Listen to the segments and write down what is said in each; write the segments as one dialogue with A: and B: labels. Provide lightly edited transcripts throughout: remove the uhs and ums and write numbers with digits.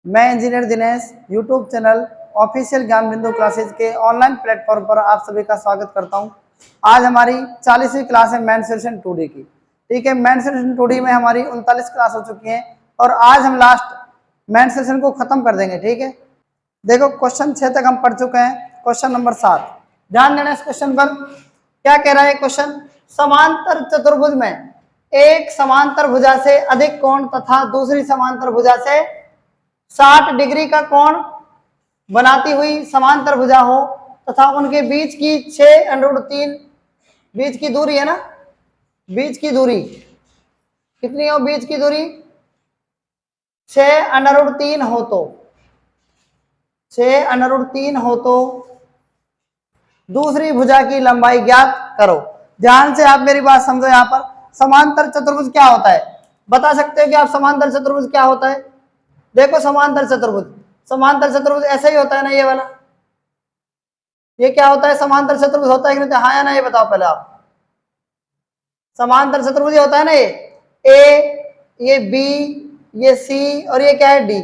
A: मैं engineer Dinesh YouTube channel official ज्ञान बिंदु क्लासेज के ऑनलाइन प्लेटफॉर्म पर आप सभी का स्वागत करता हूं। आज हमारी 40वीं क्लास है मेंसुरेशन 2D की। ठीक है, मेंसुरेशन 2D में हमारी 39 क्लास हो चुकी हैं और आज हम लास्ट मेंसुरेशन को खत्म कर देंगे। ठीक है, देखो क्वेश्चन 6 तक हम पढ़ चुके हैं। क्वेश्चन नंबर 7, ध्यान देना इस क्वेश्चन पर। क्या कह रहा है क्वेश्चन? समांतर चतुर्भुज में एक समांतर भुजा से अधिक कोण तथा दूसरी समांतर भुजा से 60 डिग्री का कोण बनाती हुई समांतर भुजा हो तथा उनके बीच की 6√3 बीच की दूरी है ना, बीच की दूरी कितनी हो? बीच की दूरी 6√3 हो तो 6√3 हो तो दूसरी भुजा की लंबाई ज्ञात करो। ध्यान से आप मेरी बात समझो। यहां पर समांतर चतुर्भुज क्या होता है बता सकते हो कि आप समांतर चतुर्भुज क्या होता है? देखो समांतर चतुर्भुज ऐसा ही होता है ना, ये वाला। ये क्या होता है? समांतर चतुर्भुज होता है कि नहीं? हाँ या ना, ये बताओ पहले आप। समांतर चतुर्भुज होता है ना, ये बी, ये सी और ये क्या है? डी।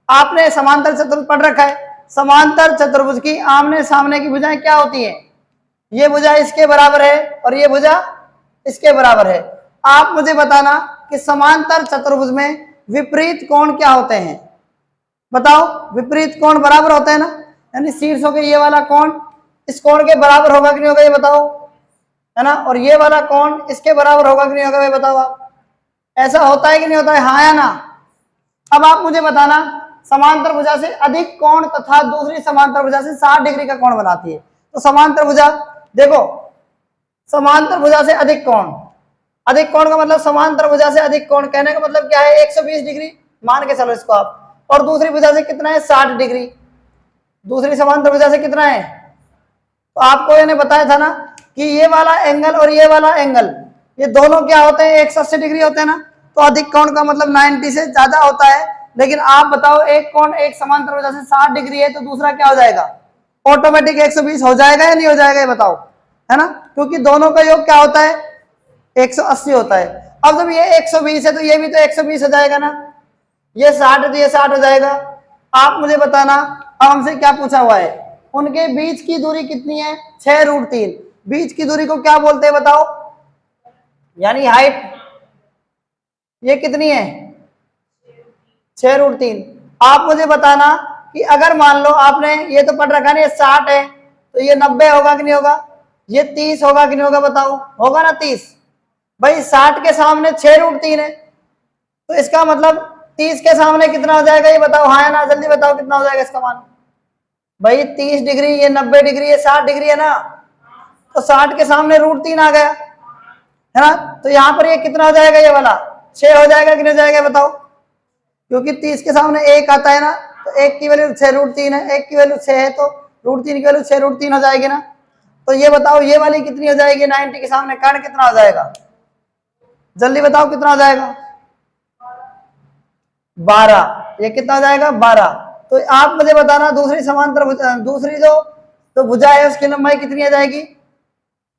A: आपने समांतर चतुर्भुज पढ़ रखा है। समांतर चतुर्भुज की आमने सामने की भुजाएं क्या होती हैं? ये भुजा इसके बराबर है और ये भुजा इसके बराबर है। आप मुझे बताना कि समांतर चतुर्भुज में विपरीत कोण क्या होते हैं? बताओ। विपरीत कोण बराबर होते हैं ना, यानी शीर्षों के ये वाला कोण इस कोण के बराबर होगा कि नहीं होगा? ये बताओ, है ना। और ये वाला कोण इसके बराबर होगा कि नहीं होगा? ये बताओ आप। ऐसा होता है कि नहीं होता है? हाँ या ना। अब आप मुझे बताना, समांतर भुजा से अधिक कोण तथा दूसरी समांतर भुजा से 60 डिग्री का कोण बनाती है। तो समांतर भुजा, देखो समांतर भुजा से अधिक कोण, अधिक कोण का मतलब समांतर भुजा से अधिक कोण कहने का मतलब क्या है? 120 डिग्री मान के चलो इसको आप। और दूसरी भुजा से कितना है? 60 डिग्री। दूसरी समांतर भुजा से कितना है? तो आपको मैंने बताया था ना कि ये वाला एंगल और ये वाला एंगल ये दोनों क्या होते हैं? 180 डिग्री होते हैं ना। तो अधिक कोण का मतलब 90 से ज्यादा होता है। लेकिन आप बताओ, एक कोण एक समांतर भुजा से 60 डिग्री है तो दूसरा क्या हो जाएगा? ऑटोमेटिक 120 हो जाएगा या नहीं हो जाएगा? ये बताओ, है ना। क्योंकि दोनों का योग क्या होता है? 180 होता है। अब जब ये 120 है तो ये भी तो 120 हो जाएगा ना। ये 60 है तो ये 60 हो जाएगा। आप मुझे बताना, अब हमसे क्या पूछा हुआ है? उनके बीच की दूरी कितनी है? 6√3। बीच की दूरी को क्या बोलते हैं बताओ? यानी हाइट ये कितनी है? 6√3। आप मुझे बताना कि अगर मान लो आपने ये तो पढ़ रखा है, ये 60 है तो ये 90 होगा कि नहीं होगा? ये 30 होगा कि नहीं होगा? बताओ, होगा ना 30। भाई 60 के सामने 6√3 है तो इसका मतलब 30 के सामने कितना हो जाएगा? ये बताओ, हाँ या ना, जल्दी बताओ कितना हो जाएगा इसका मान। भाई 30 डिग्री, ये 90 डिग्री, ये 60 डिग्री है ना। तो 60 के सामने √3 आ गया, है ना। तो यहाँ पर ये कितना हो जाएगा? ये वाला 6 हो जाएगा कि नहीं जाएगा? बताओ। क्योंकि 30 के सामने 1 आता है ना, तो 1 की वैल्यू 6√3 है, 1 की वैल्यू 6 है तो √3 की वैल्यू 6√3 हो जाएगी ना। तो ये बताओ, ये वाली कितनी हो जाएगी? 90 के सामने कर्ण कितना हो जाएगा? जल्दी बताओ कितना हो जाएगा? 12। ये कितना हो जाएगा? 12। तो आप मुझे बताना, दूसरी समांतर दूसरी जो तो भुजा है उसकी लंबाई कितनी आ जाएगी?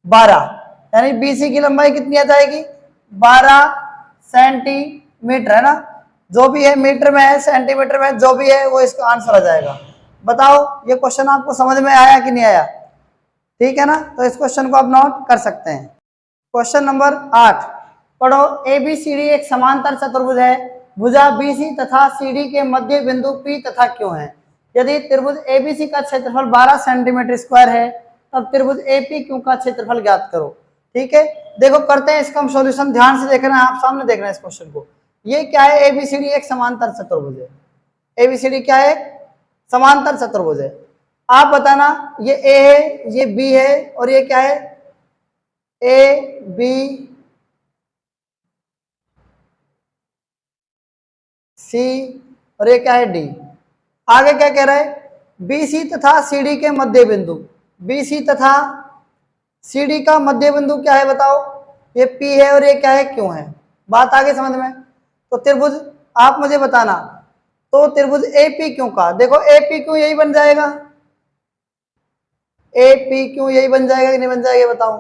A: 12। यानी बीसी की लंबाई कितनी आ जाएगी? 12 सेंटीमीटर, है ना। जो भी है मीटर में है, सेंटीमीटर में, जो भी है वो इसका आंसर आ जाएगा। बताओ, ये क्वेश्चन आपको समझ में आया कि नहीं आया? ठीक है ना, तो इस क्वेश्चन को आप नोट कर सकते हैं। क्वेश्चन नंबर 8 पढ़ो। ABCD एक समांतर चतुर्भुज है। भुजा BC तथा CD के मध्य बिंदु P तथा Q है। यदि त्रिभुज ABC का क्षेत्रफल 12 सेंटीमीटर स्क्वायर है तब त्रिभुज APQ का क्षेत्रफल ज्ञात करो। ठीक है, देखो करते हैं इसका हम सॉल्यूशन। ध्यान से देखना है, आप सामने देखना है इस क्वेश्चन को। ये क्या है? ABCD एक समांतर चतुर्भुज है। ABCD क्या है? समांतर चतुर्भुज है। आप बताना, ये A है, ये B है और ये क्या है? ABC और ये क्या है? D। आगे क्या कह रहा है? BC तथा CD के मध्य बिंदु, BC तथा CD का मध्य बिंदु क्या है बताओ? ये P है और ये क्या है? Q है। बात आगे समझ में? तो त्रिभुज आप मुझे बताना, तो त्रिभुज APQ का, देखो APQ यही बन जाएगा, APQ यही बन जाएगा कि नहीं बन जाएगा? बताओ,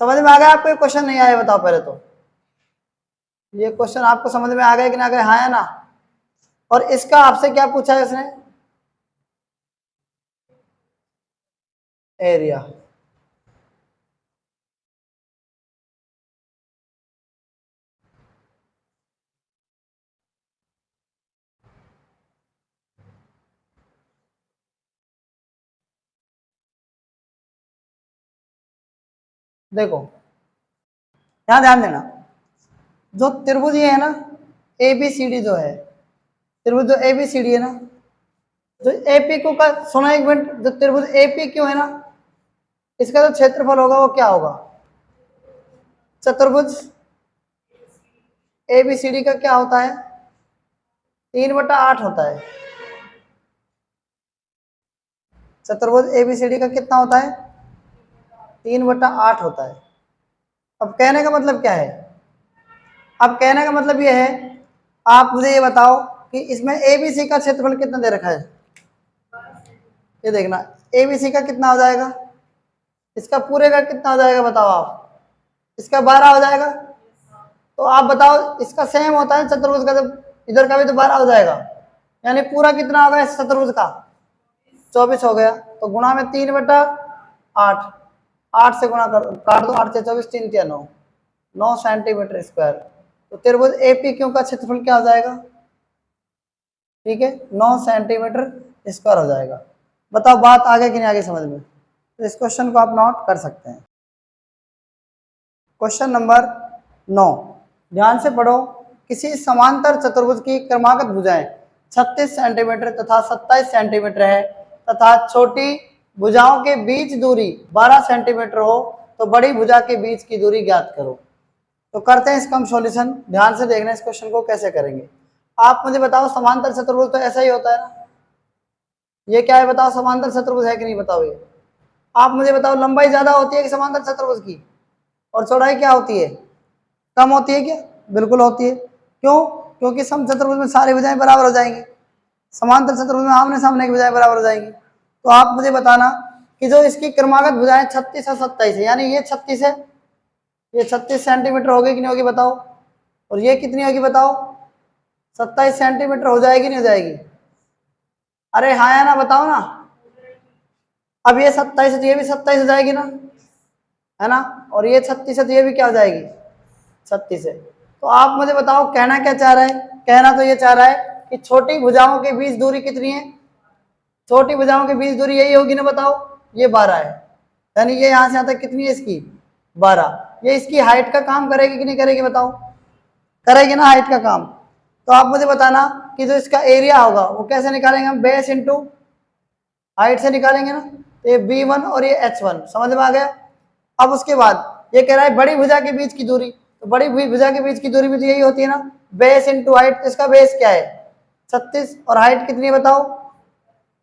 A: समझ में आ गया आपको? क्वेश्चन नहीं आया? बताओ पहले तो। ये क्वेश्चन आपको समझ में आ गया कि ना गया, हाँ या ना। और इसका आपसे क्या पूछा है इसने, एरिया। देखो यहां ध्यान देना, जो त्रिभुज ये है ना, ए बी सी डी जो है, त्रिभुज जो ए बी सी डी है ना, जो एपी को का सुना एक मिनट, जो त्रिभुज एपी क्यों है ना, इसका जो क्षेत्रफल होगा वो क्या होगा, चतुर्भुज ए बी सी डी का क्या होता है, 3/8 होता है। चतुर्भुज ए बी सी डी का कितना होता है, 3/8 होता है। अब कहने का मतलब क्या है, अब कहने का मतलब ये है, आप मुझे ये बताओ कि इसमें एबीसी का क्षेत्रफल कितना दे रखा है, ये देखना, एबीसी का कितना हो जाएगा, इसका पूरे का कितना हो जाएगा बताओ आप, इसका 12 हो जाएगा। तो आप बताओ, इसका सेम होता है चतुर्भुज का, जब इधर का भी तो 12 हो जाएगा, यानी पूरा कितना होगा इस चतुर्भुज का, 24 हो गया। तो गुणा में 3/8, 8 से गुणा कर, काट दो, 8 से 24, 3 या 9, 9 सेंटीमीटर स्क्वायर। तो त्रिभुज एपी क्यू का क्षेत्रफल क्या हो जाएगा, ठीक है, 9 सेंटीमीटर स्क्वायर हो जाएगा। बताओ बात आगे कि नहीं आगे समझ में, तो इस क्वेश्चन को आप नोट कर सकते हैं। क्वेश्चन नंबर 9, ध्यान से पढ़ो। किसी समांतर चतुर्भुज की क्रमागत भुजाएं 36 सेंटीमीटर तथा 27 सेंटीमीटर है तथा छोटी भुजाओं के बीच दूरी 12 सेंटीमीटर हो तो बड़ी भुजा के बीच की दूरी ज्ञात करो। तो करते हैं इसका हम सॉल्यूशन, ध्यान से देखना इस क्वेश्चन को कैसे करेंगे। आप मुझे बताओ, समांतर चतुर्भुज तो ऐसा ही होता है ना, ये क्या है बताओ, समांतर चतुर्भुज है कि नहीं बताओ ये। आप मुझे बताओ, लंबाई ज्यादा होती है कि समांतर चतुर्भुज की, और चौड़ाई क्या होती है, कम होती है क्या, बिल्कुल होती है। क्यों, क्योंकि सम चतुर्भुज में सारी भुजाएं बराबर हो जाएंगी, समांतर चतुर्भुज में आमने सामने की भुजाएं बराबर हो जाएंगी। तो आप मुझे बताना कि जो इसकी क्रमागत भुजाएं 36 और 27 है, यानी ये 36 है, ये 36 सेंटीमीटर होगी कि नहीं होगी बताओ, और ये कितनी होगी बताओ, 27 सेंटीमीटर हो जाएगी नहीं हो जाएगी, अरे हाँ या ना बताओ ना। अब ये 27 है तो ये भी 27 हो जाएगी ना, है ना, और ये 36 है तो ये भी क्या हो जाएगी, 36 है। तो आप मुझे बताओ कहना क्या चाह रहा है, कहना तो ये चाह रहा है कि छोटी भुजाओं के बीच दूरी कितनी है, छोटी भुजाओं के बीच दूरी यही होगी ना बताओ, ये 12 है, यानी ये यहां से यहां तक कितनी है इसकी 12। ये इसकी हाइट का काम करेगी कि नहीं करेगी बताओ, करेगी ना हाइट का काम। तो आप मुझे बताना कि जो इसका एरिया होगा वो कैसे निकालेंगे हम, बेस इंटू हाइट से निकालेंगे ना। ये B1 और ये H1 समझ में आ गया। अब उसके बाद ये कह रहा है बड़ी भुजा के बीच की दूरी, तो बड़ी भुजा के बीच की दूरी भी तो यही होती है ना, बेस इंटू हाइट। इसका बेस क्या है 36 और हाइट कितनी है बताओ,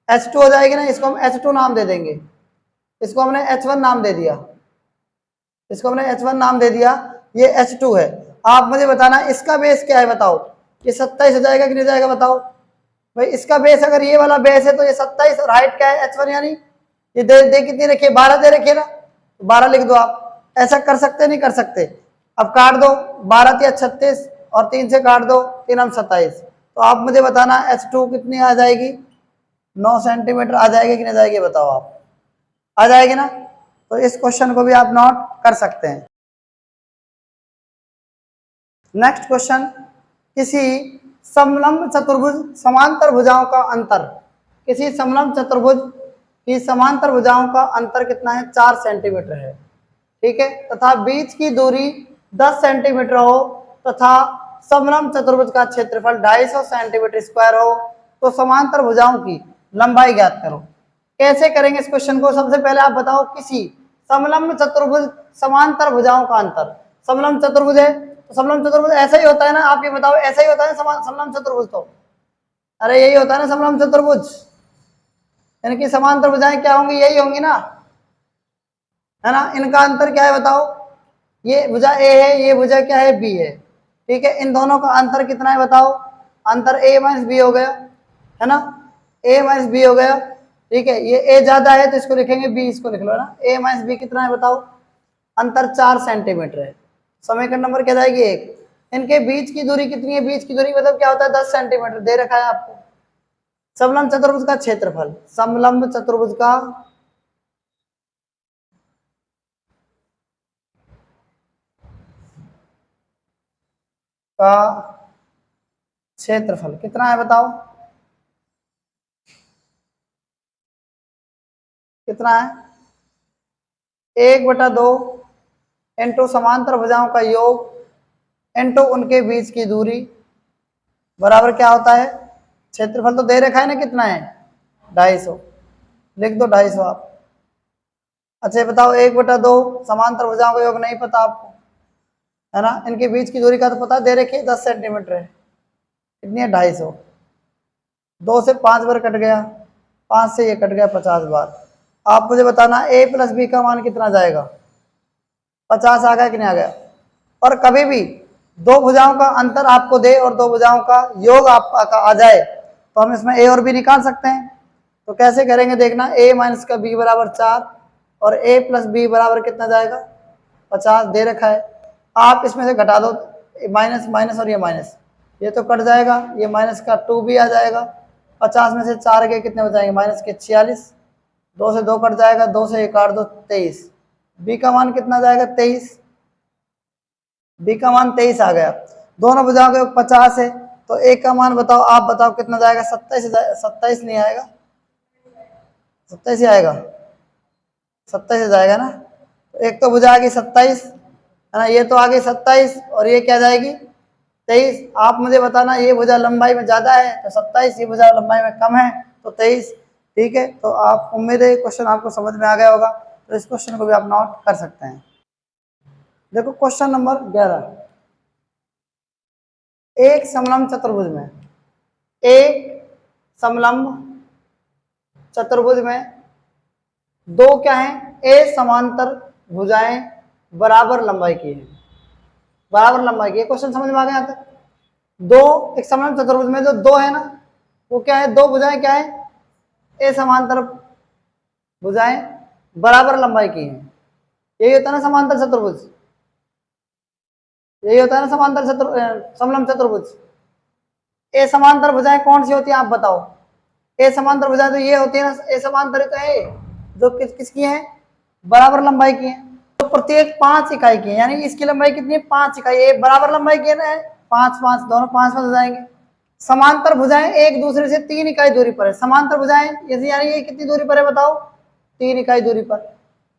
A: H2 हो जाएगी ना, इसको हम H2 नाम दे देंगे, इसको हमने H1 नाम दे दिया, इसको हमने H1 नाम दे दिया, ये H2 है। आप मुझे बताना इसका बेस क्या है बताओ, ये 27 हो जाएगा कि नहीं जाएगा बताओ भाई। इसका बेस अगर ये वाला बेस है तो ये 27 और हाइट क्या है H1, यानी ये दे कितनी रखी है 12 दे रखी है ना, 12 लिख दो आप। ऐसा कर सकते नहीं कर सकते, अब काट दो, 12 या 36 और 3 से काट दो, 3 हम 27। तो आप मुझे बताना H2 कितनी आ जाएगी, 9 सेंटीमीटर आ जाएगी कि नहीं जाएगी बताओ आप, आ जाएगी ना। तो इस क्वेश्चन को भी आप नोट कर सकते हैं। नेक्स्ट क्वेश्चन, किसी समलंब चतुर्भुज समांतर भुजाओं का अंतर, किसी समलंब चतुर्भुज की समांतर भुजाओं का अंतर कितना है, 4 सेंटीमीटर है, ठीक है, तथा बीच की दूरी 10 सेंटीमीटर हो तथा समलंब चतुर्भुज का क्षेत्रफल 250 सेंटीमीटर स्क्वायर हो तो समांतर भुजाओं की लंबाई ज्ञात करो। कैसे करेंगे इस क्वेश्चन को, सबसे पहले आप बताओ किसी समलंब चतुर्भुज समांतर भुजाओं का अंतर। समलंब चतुर्भुज है तो समलंब चतुर्भुज ऐसा ही होता है ना, आप ये बताओ, ऐसा ही होता है समलंब चतुर्भुज, तो अरे यही होता है ना समलंब चतुर्भुज, यानी कि समांतर भुजाएं क्या होंगी, यही होंगी ना, है ना। इनका अंतर क्या है बताओ, ये भुजा ए है, ये भुजा क्या है बी है, ठीक है, इन दोनों का अंतर कितना है बताओ, अंतर a माइनस बी हो गया, है ना, a माइनस बी हो गया, ठीक है। ये a ज्यादा है तो इसको लिखेंगे b, इसको लिख लो ना, a माइनस बी कितना है बताओ, अंतर 4 सेंटीमीटर है, समीकरण नंबर क्या जाएगी 1। इनके बीच की दूरी कितनी है? बीच की दूरी मतलब क्या होता है? 10 सेंटीमीटर दे रखा है आपको। समलंब चतुर्भुज का क्षेत्रफल, समलंब चतुर्भुज का क्षेत्रफल कितना है बताओ? कितना है? 1/2 इंटू समांतर भुजाओं का योग इंटू उनके बीच की दूरी बराबर क्या होता है? क्षेत्रफल तो दे रखा है ना, कितना है? 250। लिख दो 250 आप। अच्छा बताओ, 1/2 समांतर भुजाओं का योग नहीं पता आपको, है ना? इनके बीच की दूरी का तो पता दे रखी है, 10 सेंटीमीटर है। कितनी है? 250। 2 से 5 बार कट गया, 5 से ये कट गया 50 बार। आप मुझे बताना a प्लस बी का मान कितना जाएगा? 50 आ गया कि नहीं आ गया? और कभी भी दो भुजाओं का अंतर आपको दे और दो भुजाओं का योग आपका आ जाए तो हम इसमें a और b निकाल सकते हैं। तो कैसे करेंगे देखना, a माइनस का b बराबर 4 और a प्लस बी बराबर कितना जाएगा? 50 दे रखा है। आप इसमें से घटा दो माइनस माइनस और ये माइनस, ये तो कट जाएगा, ये माइनस का 2 भी आ जाएगा। 50 में से 4 के कितने बचाएंगे? माइनस के 46। 2 से 2 कट जाएगा, 2 से 1 काट दो 23। बी का मान कितना जाएगा? 23। बी का मान 23 आ गया। दोनों भुजाओं के 50 है तो एक का मान बताओ, आप बताओ कितना जाएगा? 27। 27 नहीं आएगा? 27 ही आएगा, 27 जाएगा ना। तो एक तो भुजा आ गई 27, है ना, ये तो आ गई 27 और ये क्या जाएगी? 23। आप मुझे बताना ये भुजा लंबाई में ज्यादा है तो 27, ये भुजा लंबाई में कम है तो 23। ठीक है, तो आप उम्मीद है क्वेश्चन आपको समझ में आ गया होगा, तो इस क्वेश्चन को भी आप नोट कर सकते हैं। देखो क्वेश्चन नंबर 11, एक समलंब चतुर्भुज में, एक समलंब चतुर्भुज में दो क्या है? ए समांतर भुजाएं बराबर लंबाई की है, बराबर लंबाई की। क्वेश्चन समझ में आ गया यहाँ तक? दो, एक समलंब चतुर्भुज में जो दो है ना, वो क्या है? दो भुजाएं क्या है? ए समांतर भुजाएं बराबर लंबाई की है। यही होता है ना समांतर चतुर्भुज, यही होता है ना समांतर समलंब चतुर्भुज। ए समांतर भुजाएं कौन सी होती है आप बताओ? ए समांतर भुजाएं तो ये होती है ना, ए समांतर तो है जो किसकी है? बराबर लंबाई की है। तो प्रत्येक 5 इकाई की है, यानी इसकी लंबाई कितनी है? 5 इकाई। ये बराबर लंबाई की है ना, 5 5 दोनों 5 हो जाएंगे। समांतर भुजाएं एक दूसरे से 3 इकाई दूरी पर है। समांतर भुजाएं यानी ये कितनी दूरी पर है बताओ? 3 इकाई दूरी पर।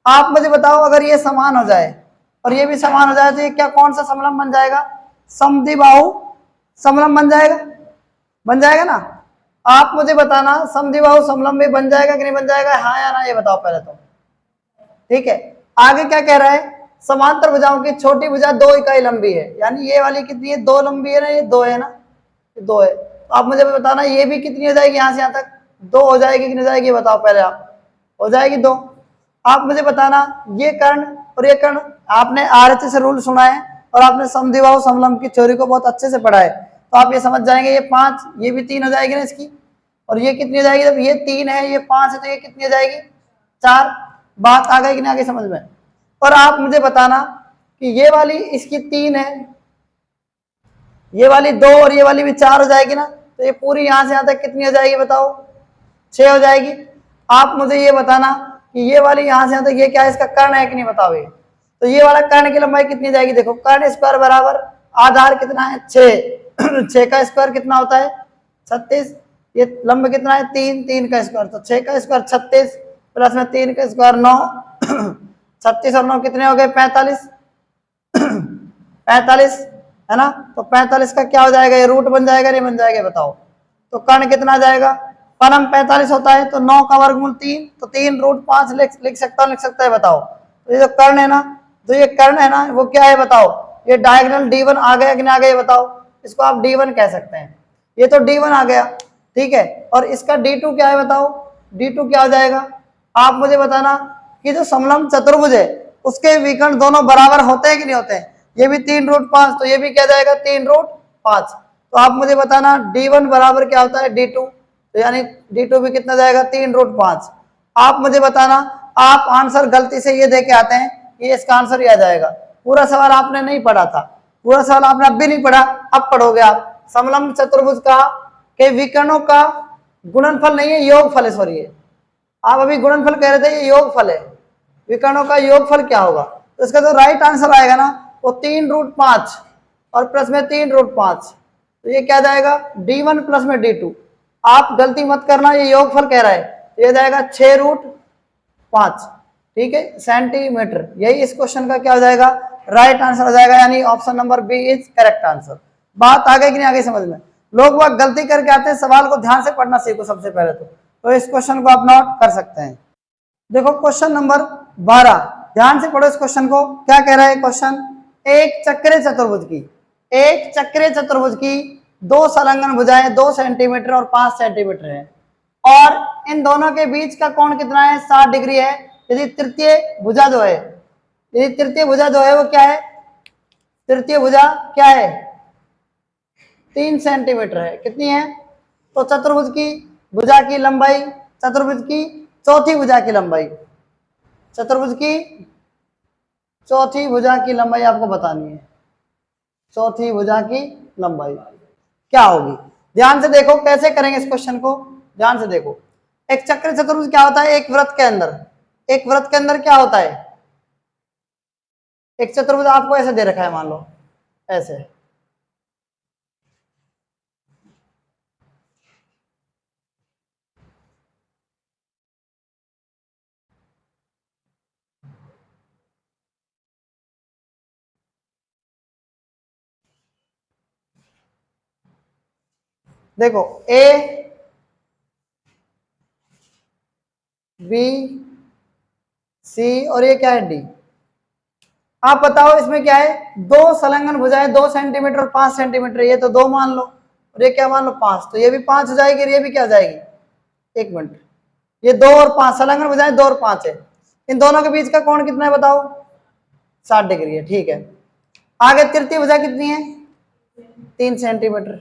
A: आप मुझे बताओ, अगर ये समान हो जाए और ये भी समान हो जाए तो ये क्या कौन सा समलंब बन जाएगा? समद्विबाहु समलंब बन जाएगा, बन जाएगा ना। आप मुझे बताना समद्विबाहु समलंब भी बन जाएगा कि नहीं बन जाएगा? हाँ या ना ये बताओ पहले तो। ठीक है, आगे क्या कह रहा है? समांतर भुजाओं की छोटी भुजा 2 इकाई लंबी है, यानी ये वाली कितनी है? 2 लंबी है ना, ये 2 है ना, ये 2 है। तो आप मुझे बताना ये भी कितनी हो जाएगी? यहां से यहां तक 2 हो जाएगी कि नहीं जाएगी बताओ पहले आप? हो जाएगी 2। आप मुझे बताना ये कर्ण और ये कर्ण, आपने RHS रूल सुना है और आपने समद्विबाहु समलंब की थ्योरी को बहुत अच्छे से पढ़ा है, तो आप ये समझ जाएंगे ये 5, ये भी 3 हो जाएगी ना इसकी, और ये कितनी हो जाएगी? जब ये 3 है ये 5 है तो ये कितनी हो जाएगी? 4। बात आ गई कि नहीं आगे समझ में? और आप मुझे बताना कि ये वाली इसकी 3 है, ये वाली 2 और ये वाली भी 4 हो जाएगी ना, तो ये पूरी यहां से यहां तक कितनी हो जाएगी बताओ? 6 हो जाएगी। आप मुझे ये बताना कि ये वाली यहां से यहां तक ये क्या है? इसका कर्ण है कि नहीं बताओ? ये तो ये वाला कर्ण की लंबाई कितनी जाएगी? देखो कर्ण स्क्वायर बराबर आधार कितना है? 6 6 का स्क्वायर कितना होता है? 36। ये लंब कितना है? 3 3 का स्क्वायर, तो 6 का स्क्वायर 36 प्लस में 3 का स्क्वायर 9 36 और 9 कितने हो गए? 45 45 है ना। तो 45 का क्या हो जाएगा? ये रूट बन जाएगा नहीं बन जाएगा बताओ? तो कर्ण कितना जाएगा? परम 45 होता है तो 9 का वर्गमूल 3, तो 3 रूट 5 लिख सकता है बताओ? तो ये जो कर्ण है ना, तो ये कर्ण है ना, वो क्या है बताओ? ये डायगोनल D1 आ गया कि नहीं आ गया बताओ? इसको आप D1 कह सकते हैं। ये तो D1 आ गया, ठीक है। और इसका D2 क्या है बताओ? D2 क्या हो जाएगा? आप मुझे बताना कि जो समलंब चतुर्भुज है उसके विकर्ण दोनों बराबर होते हैं कि नहीं होते हैं? ये भी 3 रूट 5, तो ये भी क्या जाएगा? 3 रूट 5। तो आप मुझे बताना D1 बराबर क्या होता है? D2, तो यानी D2 भी कितना जाएगा? 3 रूट 5। आप मुझे बताना, आप आंसर गलती से ये दे के आते हैं, ये इसका आंसर ही आ जाएगा। पूरा सवाल आपने नहीं पढ़ा था, पूरा सवाल आपने अब भी नहीं पढ़ा, अब पढ़ोगे आप। समलंब चतुर्भुज का के विकर्णों का गुणनफल नहीं है, योगफल है, सॉरी आप अभी गुणनफल कह रहे थे, ये योगफल है। विकर्णों का योगफल क्या होगा? तो इसका जो राइट आंसर आएगा ना वो 3√5 और प्लस में 3√5, तो ये क्या जाएगा D1 प्लस में D2। आप गलती मत करना, ये योगफल कह रहा है, तो ये जाएगा 6√5, ठीक है, सेंटीमीटर। यही इस क्वेश्चन का क्या हो जाएगा, राइट आंसर हो जाएगा, यानी option number B is correct answer. बात आ गई कि नहीं आ गई समझ में? लोग वह गलती करके आते हैं, सवाल को ध्यान से पढ़ना सीखो सबसे पहले तो इस क्वेश्चन को आप नोट कर सकते हैं। देखो क्वेश्चन नंबर 12, ध्यान से पढ़ो इस क्वेश्चन को। क्या कह रहा है क्वेश्चन? एक चक्रीय चतुर्भुज की 2 संलग्न भुजाएं 2 सेंटीमीटर और 5 सेंटीमीटर है, और इन दोनों के बीच का कोण कितना है? 60 डिग्री है। यदि तृतीय भुजा जो है वो क्या है? तृतीय भुजा क्या है? 3 सेंटीमीटर है। कितनी है? तो चतुर्भुज की भुजा की लंबाई, चतुर्भुज की चौथी भुजा की लंबाई, चतुर्भुज की चौथी भुजा की लंबाई आपको बतानी है। चौथी भुजा की लंबाई क्या होगी? ध्यान से देखो कैसे करेंगे इस क्वेश्चन को, ध्यान से देखो। एक चक्र चतुर्भुज क्या होता है? एक वृत्त के अंदर क्या होता है? एक चतुर्भुज आपको ऐसे दे रखा है, मान लो ऐसे, देखो ए बी सी और ये क्या है डी। आप बताओ इसमें क्या है? 2 संलग्न भुजाएं 2 सेंटीमीटर और 5 सेंटीमीटर, ये तो 2 मान लो और ये क्या मान लो 5, तो ये भी 5 हो जाएगी और ये भी क्या हो जाएगी? 1 मिनट, ये 2 और 5 संलग्न भुजाएं 2 और 5 है, इन दोनों के बीच का कोण कितना है बताओ? 60 डिग्री है, ठीक है। आगे तृतीय भुजा कितनी है? 3 सेंटीमीटर,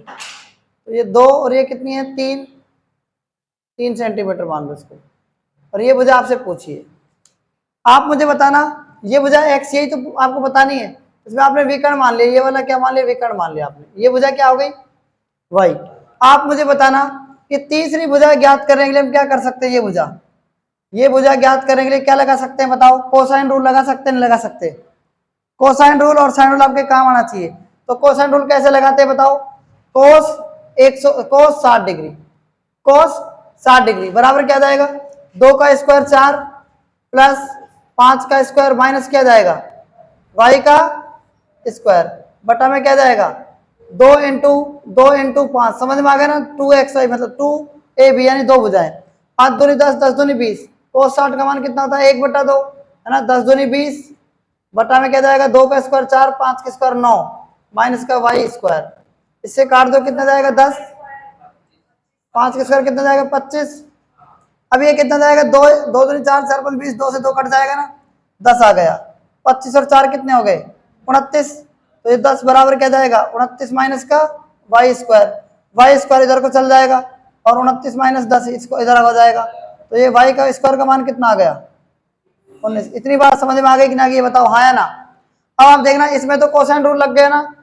A: तो ये 2 और ये कितनी है? 3 सेंटीमीटर मान लो इसको, और ये भुजा आपसे पूछिए। आप मुझे बताना ये भुजा एक्स, यही तो आपको बतानी है। इसमें आपने विकर्ण मान लिया, ये वाला क्या मान लिया? विकर्ण मान लिया आपने। ये भुजा क्या हो गई? वाई। आप मुझे बताना कि तीसरी भुजा ज्ञात करने के लिए हम क्या कर सकते हैं? ये भुजा ज्ञात करने के लिए क्या लगा सकते हैं बताओ? कोसाइन रूल लगा सकते हैं, नहीं लगा सकते? कोसाइन रूल और साइन रूल आपके काम आना चाहिए। तो कोसाइन रूल कैसे लगाते हैं बताओ? कोस 60 डिग्री, कोस 60 डिग्री बराबर क्या जाएगा? 2 का स्क्वायर 4 प्लस 5 का स्क्वायर माइनस क्या जाएगा? y का स्क्वायर बटा में क्या जाएगा? 2 इंटू 5, समझ में आ गया ना? 2xy मतलब 2ab यानी 2 भुजाएं। 5 दूनी 10, 10 दूनी 20, कोस 60 का मान कितना होता है? 1/2 है ना, 10 दूनी 20 बटा में क्या जाएगा? 2 का स्क्वायर 4, 5 का स्क्वायर 9 माइनस का y स्क्वायर, इससे काट दो कितना जाएगा? 10, 5 का स्क्वायर कितना जाएगा? 25। अब ये कितना जाएगा? 2 दूनी 4, 4 5 20, 2 से 2 कट जाएगा ना, 10 आ गया। 25 और 4 कितने हो गए? 29। तो ये 10 बराबर क्या जाएगा? 29 माइनस का y स्क्वायर इधर को चल जाएगा और 29 माइनस 10 इसको इधर हो जाएगा, तो ये y का स्क्वायर का मान कितना आ गया? 19। इतनी बात समझ में आ गई कि ना? ये बताओ हाँ या ना? अब आप देखना इसमें तो कोसाइन रूल लग गया ना,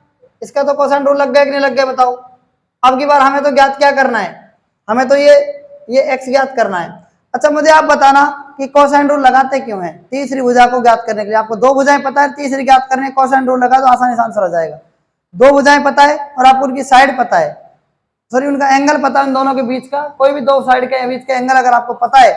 A: इसका तो कोसाइन रूल लग गया कि नहीं लग गया बताओ? अब की बार हमें तो ज्ञात क्या करना है? हमें तो ये x ज्ञात करना है। अच्छा मुझे आप बताना कि कोसाइन रूल लगाते क्यों है? तीसरी भुजा को ज्ञात करने के लिए। आपको 2 भुजाएं पता है, तीसरी ज्ञात करने कोसाइन रूल लगा तो आसानी से आंसर हो जाएगा। 2 भुजाएं पता है और आपको उनकी साइड पता है, सॉरी उनका एंगल पता है, उन दोनों के बीच का कोई भी 2 साइड के बीच का एंगल अगर आपको पता है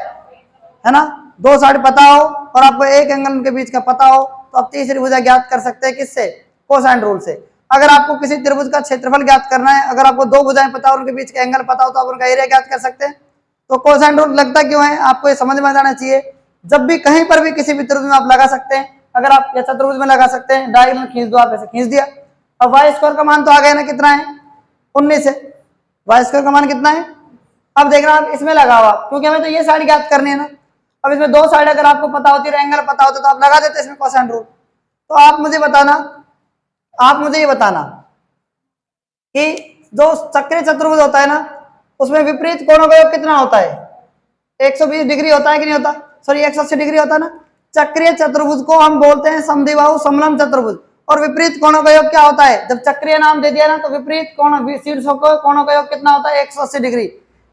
A: ना, 2 साइड पता हो और आपको एक एंगल उनके बीच का पता हो, तो आप तीसरी भुजा ज्ञात कर सकते हैं किससे? कोसाइन रूल से। अगर आपको किसी त्रिभुज का क्षेत्रफल ज्ञात करना है, अगर आपको 2 भुजाएं पता हो उनके बीच का एंगल पता हो, तो आप उनका एरिया ज्ञात कर सकते हैं। तो कोसाइन रूल लगता क्यों है आपको ये समझ में आ जाना चाहिए। जब भी कहीं पर भी किसी भी त्रिभुज में आप लगा सकते हैं, अगर आप या चतुर्भुज में लगा सकते हैं, डायगोनल खींच दो, आप ऐसे खींच दिया। अब y स्क्वायर का मान तो आ गया ना, कितना है? 19 है। y स्क्वायर का मान कितना है? अब देखना आप इसमें लगाओ आप, क्योंकि हमें तो ये साइड ज्ञात करनी है ना। अब इसमें 2 साइड अगर आपको पता होती है, एंगल पता होता तो आप लगा देते इसमें कोसाइन रूल। तो आप मुझे ये बताना कि जो चक्रीय चतुर्भुज होता है ना, उसमें विपरीत कोणों का योग कितना होता है? 120 डिग्री होता है कि नहीं होता? सॉरी 180 डिग्री होता है ना। चक्रीय चतुर्भुज को हम बोलते हैं समद्विबाहु समलंब चतुर्भुज, और विपरीत कोणों का योग क्या होता है? जब चक्रीय नाम दे दिया ना तो विपरीत कोण शीर्षों को कोणों का योग कितना होता है? 180 डिग्री।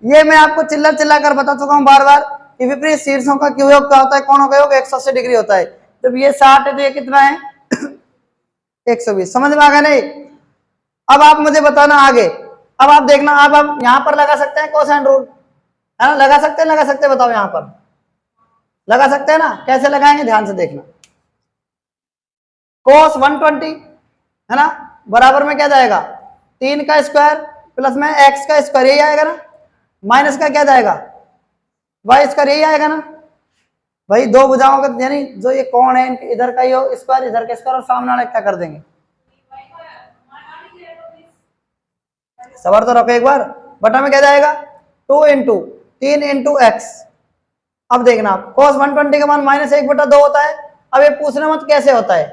A: ये मैं आपको चिल्ला कर बता चुका हूँ बार बार कि विपरीत शीर्षों का योग क्या होता है? कोणों का योग 180 डिग्री होता है। जब ये 60 है तो ये कितना है? 120। समझ में आ गया नहीं? अब आप मुझे बताना आगे। अब आप देखना, अब हम यहां पर लगा सकते हैं कोसाइन रूल, है ना? लगा सकते हैं, लगा सकते हैं? बताओ, यहां पर लगा सकते हैं ना? कैसे लगाएंगे ध्यान से देखना। cos 120 है ना, बराबर में क्या जाएगा? 3 का स्क्वायर प्लस में x का स्क्वायर, यही आएगा ना। माइनस का क्या जाएगा? y स्क्वायर, यही आएगा ना भाई। दो भुजाओं का यानी जो ये कोण है इधर का ये स्क्वायर, इधर का स्क्वायर, और सामने वाले क्या कर देंगे? सबर तो रखो एक बार। बटा में क्या जाएगा? 2 इंटू 3 इंटू एक्स। अब देखना आप, cos 120 का मान -1/2 होता है। अब ये पूछना मत कैसे होता है।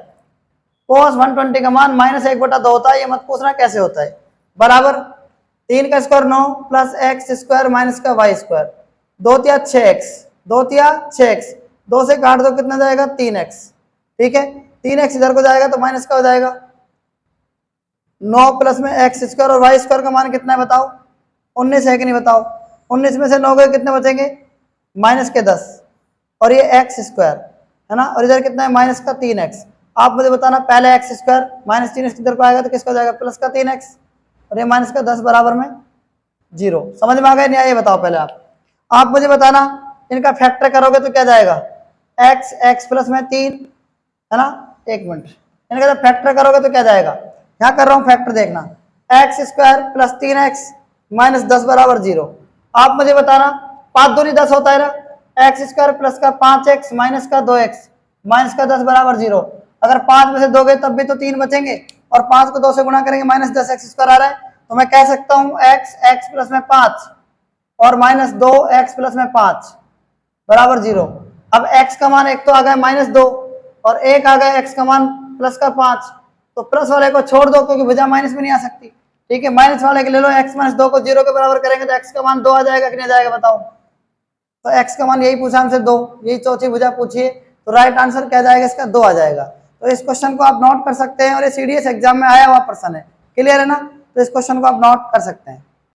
A: cos 120 का मान -1/2 होता है, ये मत पूछना कैसे होता है। बराबर 3 का square 9 plus x square minus का वाई स्क्वायर, 2 तिया 6x, 2 तिया 6x, 2 से काट दो कितना जाएगा? 3x। ठीक है, 3x इधर को जाएगा तो माइनस का हो जाएगा 9 प्लस में एक्स स्क्वायर और वाई स्क्वायर का मान कितना है बताओ? 19 है कि नहीं बताओ? 19 में से 9 गए कितने बचेंगे? माइनस के 10, और ये एक्स स्क्वायर है ना, और इधर कितना है? माइनस का 3x। आप मुझे बताना, पहले एक्स स्क्वायर माइनस 3x इधर को आएगा तो किसका जाएगा? प्लस का 3x, और ये माइनस का 10 बराबर में 0। समझ में आ गया नहीं आया? ये बताओ पहले आप मुझे बताना, इनका फैक्टर करोगे तो क्या जाएगा? x प्लस में 3 है ना, एक मिनट, इनका जब फैक्टर करोगे तो क्या जाएगा? यहाँ कर रहा हूँ फैक्टर, देखना, x square plus 3x minus 10 बराबर 0। आप मुझे बताना, 5 दूनी 10 होता है ना, एक्स स्क्वायर प्लस का 5x माइनस का 2x माइनस का 10 बराबर 0। अगर 5 में से 2 गए तब भी तो 3 बचेंगे, और 5 को 2 से गुणा करेंगे माइनस 10x स्क्वायर आ रहा है, तो मैं कह सकता हूँ x प्लस में 5 और माइनस 2x प्लस में 5 बराबर 0। अब x का मान एक तो आ गया -2 और एक आ गया x का मान प्लस का 5, तो प्लस वाले को छोड़ दो क्योंकि भुजा माइनस में नहीं आ सकती। ठीक है, माइनस वाले के ले लो, x माइनस 2 को 0 के बराबर करेंगे तो x का मान 2 आ जाएगा कि नहीं जाएगा बताओ? तो x का मान यही पूछा हमसे 2, यही चौथी भुजा पूछिए, तो राइट आंसर क्या जाएगा इसका? 2 आ जाएगा। तो इस क्वेश्चन को आप नोट कर सकते हैं, और ये सीडीएस एग्जाम में आया हुआ प्रश्न है। क्लियर है ना? तो इस क्वेश्चन को आप नोट कर सकते हैं।